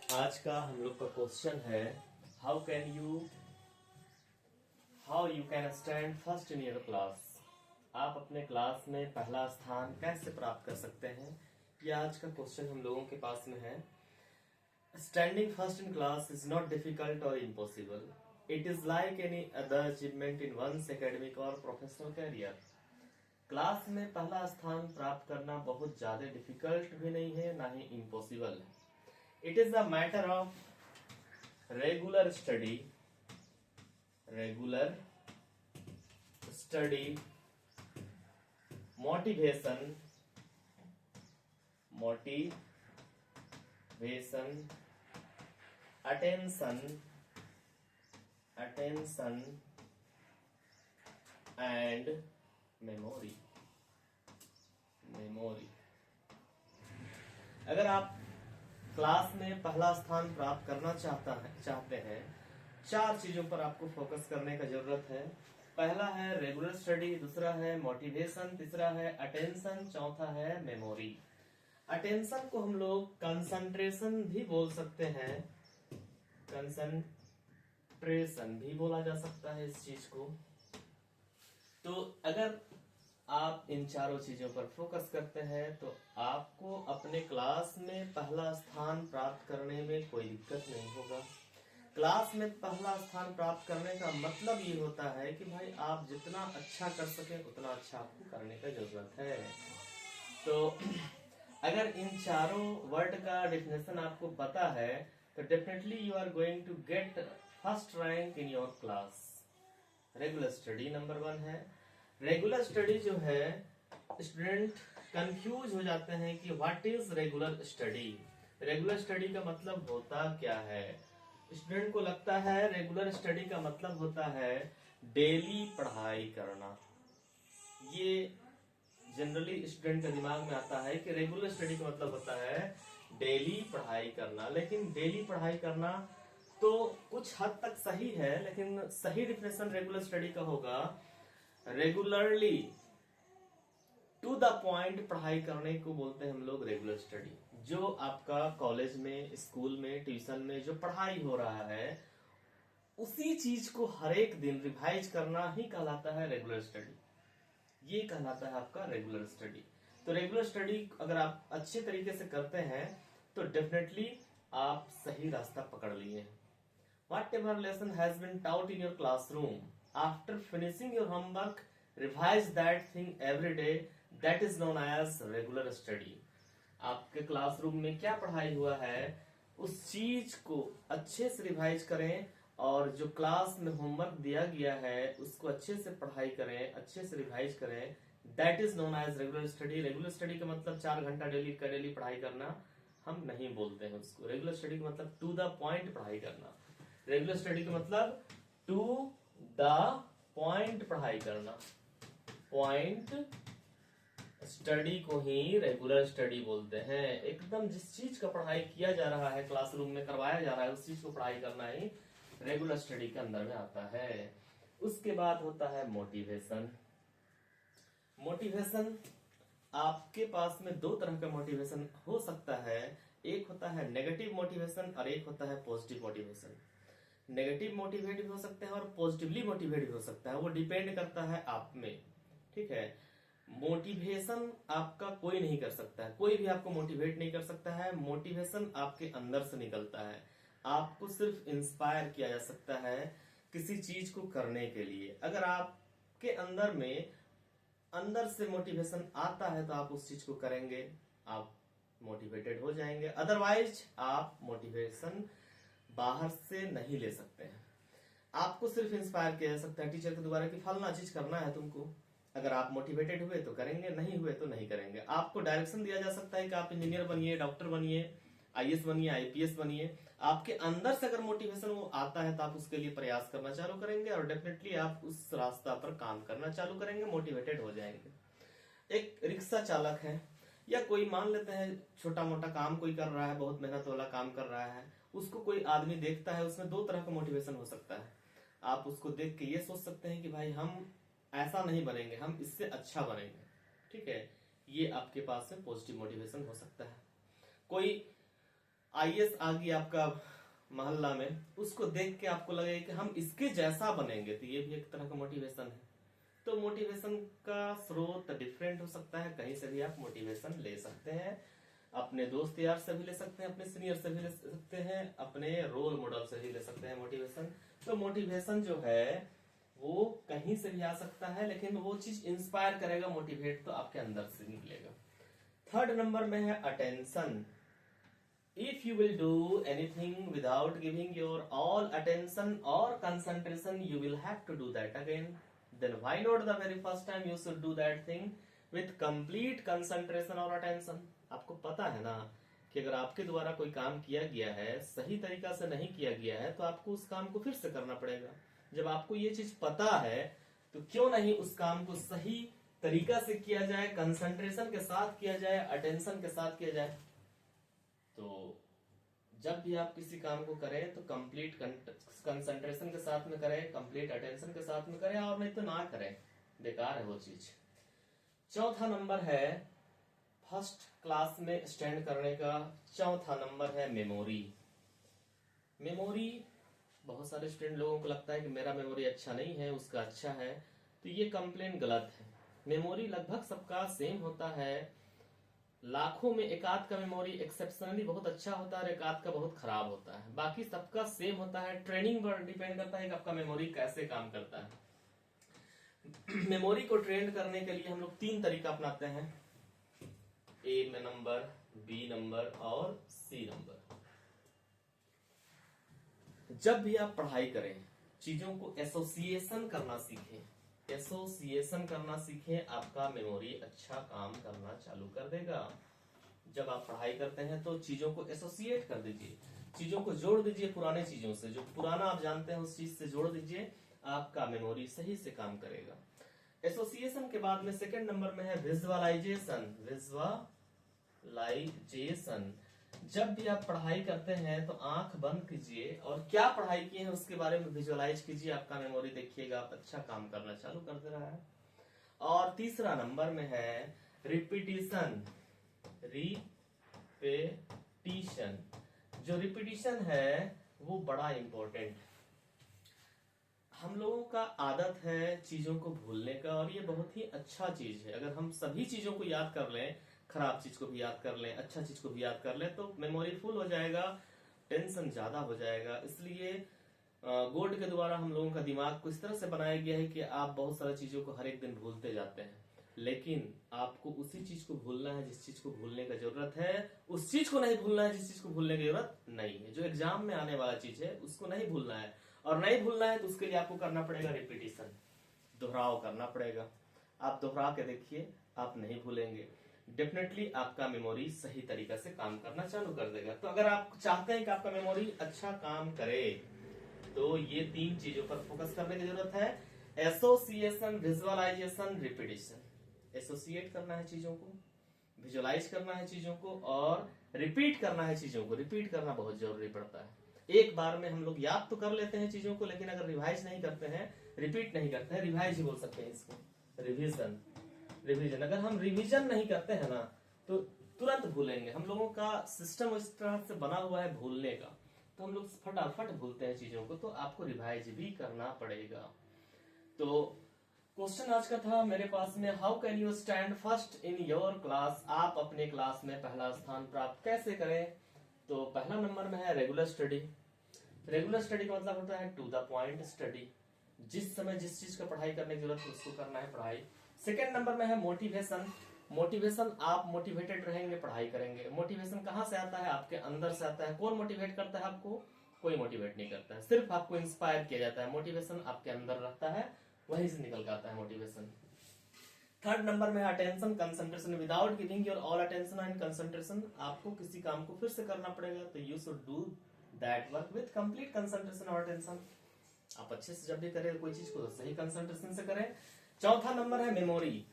आज का हम लोग का क्वेश्चन है how you can stand first in your class. आप अपने क्लास में पहला स्थान कैसे प्राप्त कर सकते हैं, ये आज का क्वेश्चन हम लोगों के पास में है। Standing first in class is not difficult or impossible, it is like any other achievement in one's academic or professional career. Class में पहला स्थान प्राप्त करना बहुत ज्यादा डिफिकल्ट भी नहीं है, ना ही इम्पॉसिबल है। It is a matter of regular study, motivation, attention and memory। अगर आप क्लास में पहला स्थान प्राप्त करना चाहते हैं, चार चीजों पर आपको फोकस करने का जरूरत है। पहला है रेगुलर स्टडी, दूसरा है मोटिवेशन, तीसरा है अटेंशन, चौथा है मेमोरी। अटेंशन को हम लोग कंसंट्रेशन भी बोल सकते हैं, कंसंट्रेशन भी बोला जा सकता है इस चीज को। तो अगर आप इन चारों चीजों पर फोकस करते हैं तो आपको अपने क्लास में पहला स्थान प्राप्त करने में कोई दिक्कत नहीं होगा। क्लास में पहला स्थान प्राप्त करने का मतलब ये होता है कि भाई आप जितना अच्छा कर सके उतना अच्छा आपको करने का जरूरत है। तो अगर इन चारों वर्ड का डेफिनेशन आपको पता है तो definitely you are going to get first rank in your class. Regular study number 1 है। रेगुलर स्टडी जो है, स्टूडेंट कंफ्यूज हो जाते हैं कि what is regular study. Regular study का मतलब होता क्या है। स्टूडेंट को लगता है रेगुलर स्टडी का मतलब होता है डेली पढ़ाई करना। ये जनरली स्टूडेंट के दिमाग में आता है कि रेगुलर स्टडी का मतलब होता है डेली पढ़ाई करना। लेकिन डेली पढ़ाई करना तो कुछ हद तक सही है, लेकिन सही डिफिनेशन रेगुलर स्टडी का होगा रेगुलरली टू द पॉइंट पढ़ाई करने को बोलते हैं हम लोग रेगुलर स्टडी। जो आपका कॉलेज में, स्कूल में, ट्यूशन में जो पढ़ाई हो रहा है उसी चीज को हर एक दिन रिवाइज करना ही कहलाता है रेगुलर स्टडी। ये कहलाता है आपका रेगुलर स्टडी। तो रेगुलर स्टडी अगर आप अच्छे तरीके से करते हैं तो डेफिनेटली आप सही रास्ता पकड़ लिए। Whatever lesson has been taught in your classroom, after finishing your homework, revise that thing every day. That is known as regular study. आपके क्लासरूम में क्या पढ़ाई हुआ है उस चीज को अच्छे से रिवाइज करें, और जो क्लास में होमवर्क दिया गया है उसको अच्छे से पढ़ाई करें, अच्छे से रिवाइज करें। That is known as regular study. Regular study का मतलब 4 घंटा डेली पढ़ाई करना हम नहीं बोलते हैं उसको। रेगुलर स्टडी का मतलब टू द पॉइंट पढ़ाई करना। रेगुलर स्टडी का मतलब टू द पॉइंट पढ़ाई करना। पॉइंट स्टडी को ही रेगुलर स्टडी बोलते हैं। एकदम जिस चीज का पढ़ाई किया जा रहा है, क्लासरूम में करवाया जा रहा है, उस चीज को पढ़ाई करना ही रेगुलर स्टडी के अंदर में आता है। उसके बाद होता है मोटिवेशन। मोटिवेशन आपके पास में 2 तरह का मोटिवेशन हो सकता है। एक होता है नेगेटिव मोटिवेशन और एक होता है पॉजिटिव मोटिवेशन। नेगेटिव मोटिवेट भी हो सकते हैं और पॉजिटिवली मोटिवेट भी हो सकता है, वो डिपेंड करता है आप में। ठीक है, मोटिवेशन आपका कोई नहीं कर सकता है, कोई भी आपको मोटिवेट नहीं कर सकता है। मोटिवेशन आपके अंदर से निकलता है। आपको सिर्फ इंस्पायर किया जा सकता है किसी चीज को करने के लिए। अगर आपके अंदर से मोटिवेशन आता है तो आप उस चीज को करेंगे, आप मोटिवेटेड हो जाएंगे। अदरवाइज आप मोटिवेशन बाहर से नहीं ले सकते हैं। आपको सिर्फ इंस्पायर किया जा सकता है टीचर के द्वारा कि फलना चीज करना है तुमको। अगर आप मोटिवेटेड हुए तो करेंगे, नहीं हुए तो नहीं करेंगे। आपको डायरेक्शन दिया जा सकता है कि आप इंजीनियर बनिए, डॉक्टर बनिए, आईएएस बनिए, आईपीएस बनिए। आपके अंदर से अगर मोटिवेशन वो आता है तो आप उसके लिए प्रयास करना चालू करेंगे और डेफिनेटली आप उस रास्ता पर काम करना चालू करेंगे, मोटिवेटेड हो जाएंगे। एक रिक्शा चालक है या कोई मान लेते हैं छोटा मोटा काम कोई कर रहा है, बहुत मेहनत वाला काम कर रहा है, उसको कोई आदमी देखता है, उसमें 2 तरह का मोटिवेशन हो सकता है। आप उसको देख के ये सोच सकते हैं कि भाई हम ऐसा नहीं बनेंगे, हम इससे अच्छा बनेंगे। ठीक है, ये आपके पास में पॉजिटिव मोटिवेशन हो सकता है। कोई आईएएस आ गई आपका मोहल्ला में, उसको देख के आपको लगे कि हम इसके जैसा बनेंगे, तो ये भी एक तरह का मोटिवेशन है। तो मोटिवेशन का स्रोत डिफरेंट हो सकता है, कहीं से भी आप मोटिवेशन ले सकते हैं। अपने दोस्त यार से भी ले सकते हैं, अपने सीनियर से भी ले सकते हैं, अपने रोल मॉडल से भी ले सकते हैं मोटिवेशन। तो मोटिवेशन जो है वो कहीं से भी आ सकता है, लेकिन वो चीज इंस्पायर करेगा, मोटिवेट तो आपके अंदर से निकलेगा। थर्ड नंबर में है attention. If you will do anything without giving your all attention or concentration, you will have to do that again. Then why not the very first time you should do that thing with complete concentration or attention? आपको पता है ना कि अगर आपके द्वारा कोई काम किया गया है, सही तरीका से नहीं किया गया है, तो आपको उस काम को फिर से करना पड़ेगा। जब आपको ये चीज पता है तो क्यों नहीं उस काम को सही तरीका से किया जाए, कंसंट्रेशन के साथ किया जाए, अटेंशन के साथ किया जाए। तो जब भी आप किसी काम को करें तो कंप्लीट कंसंट्रेशन के साथ में करें, कंप्लीट अटेंशन के साथ में करें, और नहीं तो ना करें, बेकार है वो चीज। चौथा नंबर है फर्स्ट क्लास में स्टैंड करने का। चौथा नंबर है मेमोरी। मेमोरी, बहुत सारे स्टूडेंट लोगों को लगता है कि मेरा मेमोरी अच्छा नहीं है, उसका अच्छा है, तो ये कंप्लेन गलत है। मेमोरी लगभग सबका सेम होता है, लाखों में एकाध का मेमोरी एक्सेप्शनली बहुत अच्छा होता है और एकाध का बहुत खराब होता है, बाकी सबका सेम होता है। ट्रेनिंग पर डिपेंड करता है कि आपका मेमोरी कैसे काम करता है। मेमोरी को ट्रेन करने के लिए हम लोग 3 तरीका अपनाते हैं, ए में नंबर, बी नंबर और सी नंबर। जब भी आप पढ़ाई करें, चीजों को एसोसिएशन करना सीखें। एसोसिएशन करना सीखें, आपका मेमोरी अच्छा काम करना चालू कर देगा। जब आप पढ़ाई करते हैं तो चीजों को एसोसिएट कर दीजिए, चीजों को जोड़ दीजिए पुराने चीजों से, जो पुराना आप जानते हैं उस चीज से जोड़ दीजिए, आपका मेमोरी सही से काम करेगा। एसोसिएशन के बाद में सेकंड नंबर में है विजुअलाइजेशन। विजुअलाइजेशन, जब भी आप पढ़ाई करते हैं तो आंख बंद कीजिए और क्या पढ़ाई किए हैं उसके बारे में विजुअलाइज कीजिए, आपका मेमोरी देखिएगा आप अच्छा काम करना चालू कर दे रहा है। और तीसरा नंबर में है रिपीटिशन। रिपीटिशन, जो रिपीटिशन है वो बड़ा इंपॉर्टेंट। हम लोगों का आदत है चीजों को भूलने का, और ये बहुत ही अच्छा चीज है। अगर हम सभी चीजों को याद कर लें, खराब चीज को भी याद कर लें, अच्छा चीज को भी याद कर लें, तो मेमोरी फुल हो जाएगा, टेंशन ज्यादा हो जाएगा। इसलिए गोड के द्वारा हम लोगों का दिमाग को इस तरह से बनाया गया है कि आप बहुत सारी चीजों को हर एक दिन भूलते जाते हैं, लेकिन आपको उसी चीज को भूलना है जिस चीज को भूलने की जरूरत है, उस चीज को नहीं भूलना है जिस चीज को भूलने की जरूरत नहीं है। जो एग्जाम में आने वाला चीज है उसको नहीं भूलना है, और नहीं भूलना है तो उसके लिए आपको करना पड़ेगा रिपीटिशन, दोहराव करना पड़ेगा। आप दोहरा के देखिए, आप नहीं भूलेंगे, डेफिनेटली आपका मेमोरी सही तरीके से काम करना चालू कर देगा। तो अगर आप चाहते हैं कि आपका मेमोरी अच्छा काम करे, तो ये 3 चीजों पर फोकस करने की जरूरत है, एसोसिएशन, विजुअलाइजेशन, रिपीटिशन। एसोसिएट करना है चीजों को, विजुअलाइज करना है चीजों को, और रिपीट करना है चीजों को। रिपीट करना बहुत जरूरी पड़ता है। एक बार में हम लोग याद तो कर लेते हैं चीजों को, लेकिन अगर रिवाइज नहीं करते हैं, रिपीट नहीं करते हैं, रिवाइज ही बोल सकते हैं इसको, रिविजन। रिवीजन, अगर हम रिवीजन नहीं करते हैं ना तो तुरंत भूलेंगे। हम लोगों का सिस्टम इस तरह से बना हुआ है भूलने का, तो हम लोग फटाफट भूलते हैं चीजों को, तो आपको रिवाइज भी करना पड़ेगा। तो क्वेश्चन आज का था मेरे पास में, how can you stand first in your class. आप अपने क्लास में पहला स्थान प्राप्त कैसे करें। तो पहला नंबर में है रेगुलर स्टडी। रेगुलर स्टडी का मतलब होता है टू द पॉइंट स्टडी, जिस समय जिस चीज का पढ़ाई करने की जरूरत है उसको करना है पढ़ाई। सेकेंड नंबर में है मोटिवेशन। मोटिवेशन, आप मोटिवेटेड रहेंगे, पढ़ाई करेंगे। मोटिवेशन कहाँ से आता है, आपके अंदर से आता है। कौन मोटिवेट करता है आपको, कोई मोटिवेट नहीं करता है, सिर्फ आपको इंस्पायर किया जाता है। मोटिवेशन आपके अंदर रहता है, वहीं से निकल के आता है मोटिवेशन। थर्ड नंबर में attention, concentration. Without giving your all attention and concentration, आपको किसी काम को फिर से करना पड़ेगा, तो you should do that work with complete concentration और अटेंशन। आप अच्छे से जब भी करें कोई चीज को तो सही कंसंट्रेशन से करें। चौथा नंबर है मेमोरी।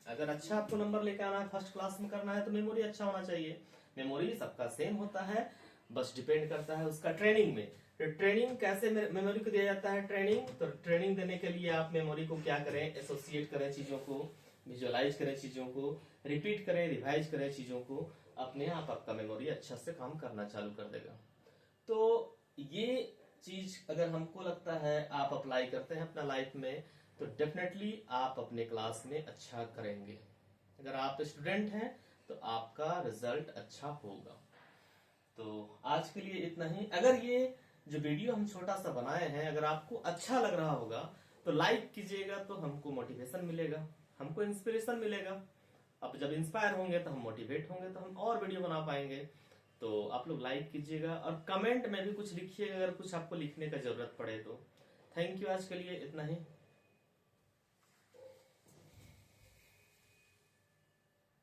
अगर अच्छा आपको नंबर लेके आना है, फर्स्ट क्लास में करना है, तो मेमोरी अच्छा होना चाहिए। मेमोरी सबका सेम होता है, बस डिपेंड करता है उसका ट्रेनिंग में। तो ट्रेनिंग कैसे मेमोरी को दिया जाता है, ट्रेनिंग, तो ट्रेनिंग देने के लिए आप मेमोरी को क्या करें, एसोसिएट करें चीजों को, विजुअलाइज करें चीजों को, रिपीट करें, रिवाइज करें चीजों को, अपने आप आपका मेमोरी अच्छा से काम करना चालू कर देगा। तो ये चीज अगर हमको लगता है आप अप्लाई करते हैं अपना लाइफ में, तो डेफिनेटली आप अपने क्लास में अच्छा करेंगे। अगर आप स्टूडेंट हैं तो आपका रिजल्ट अच्छा होगा। तो आज के लिए इतना ही। अगर ये जो वीडियो हम छोटा सा बनाए हैं अगर आपको अच्छा लग रहा होगा तो लाइक कीजिएगा, तो हमको मोटिवेशन मिलेगा, हमको इंस्पिरेशन मिलेगा। अब जब इंस्पायर होंगे तो हम मोटिवेट होंगे, तो हम और वीडियो बना पाएंगे। तो आप लोग लाइक कीजिएगा और कमेंट में भी कुछ लिखिएगा अगर कुछ आपको लिखने का जरूरत पड़े तो। थैंक यू, आज के लिए इतना ही।